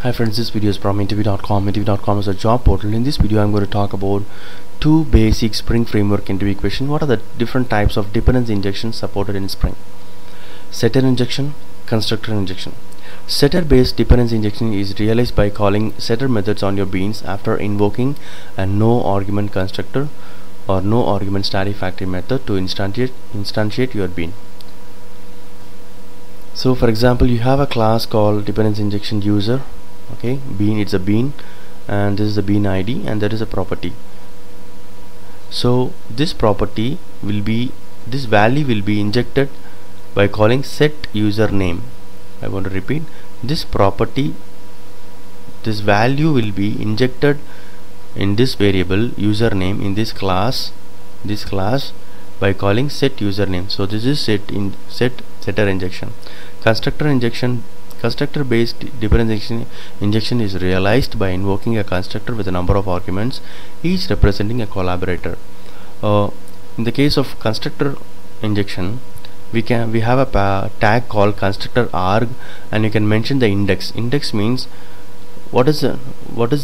Hi friends, this video is from interview.com. Interview.com is a job portal. In this video I'm going to talk about two basic Spring Framework interview questions. What are the different types of dependency injections supported in Spring? Setter injection, constructor injection. Setter based dependency injection is realized by calling setter methods on your beans after invoking a no argument constructor or no argument static factory method to instantiate your bean. So for example, you have a class called dependency injection user. Okay, bean, it's a bean, and this is the bean ID, and there is a property. So this property will be, this value will be injected by calling set username. I want to repeat, this property, this value will be injected in this variable username in this class by calling set username. So this is setter injection. Constructor based dependency injection is realized by invoking a constructor with a number of arguments, each representing a collaborator. In the case of constructor injection, we have a tag called constructor arg, and you can mention the index. Index means what is the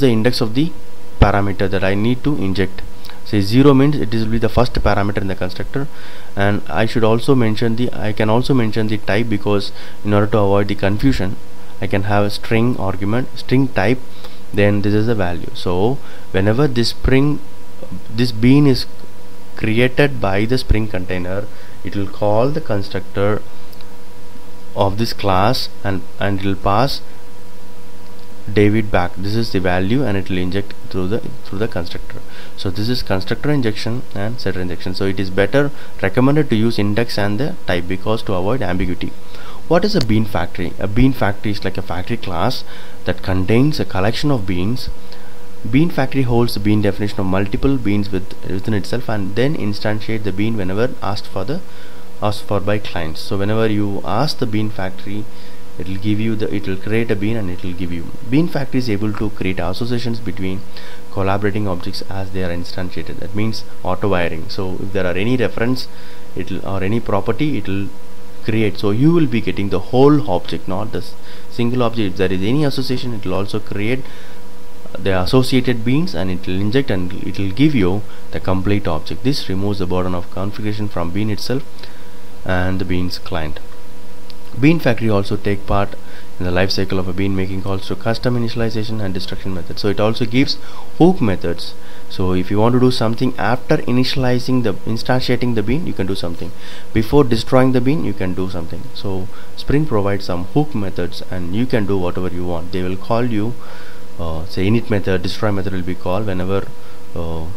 index of the parameter that I need to inject. Say 0 means it will be the first parameter in the constructor, and I can also mention the type, because in order to avoid the confusion I can have a string argument, string type, then this is the value. So whenever this bean is created by the Spring container, it will call the constructor of this class and it will pass David back. This is the value, and it will inject through the constructor. So this is constructor injection and setter injection. So it is better recommended to use index and the type, because to avoid ambiguity. What is a bean factory? A bean factory is like a factory class that contains a collection of beans. Bean factory holds the bean definition of multiple beans within itself, and then instantiate the bean whenever asked for by clients. So whenever you ask the bean factory, it will create a bean and it will give you. Bean factory is able to create associations between collaborating objects as they are instantiated. That means auto wiring. So if there are any reference or any property, it will create. So you will be getting the whole object, not the single object. If there is any association, it will also create the associated beans, and it will inject and it will give you the complete object. This removes the burden of configuration from bean itself and the beans client. Bean factory also take part in the life cycle of a bean, making calls to custom initialization and destruction methods. So it also gives hook methods. So if you want to do something after instantiating the bean, you can do something. Before destroying the bean, you can do something. So Spring provides some hook methods, and you can do whatever you want. They will call you, say init method, destroy method will be called whenever the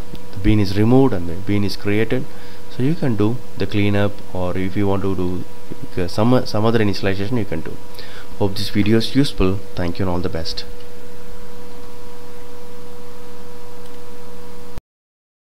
bean is removed and the bean is created. So you can do the cleanup, or if you want to do some other initialization, you can do. Hope this video is useful. Thank you and all the best.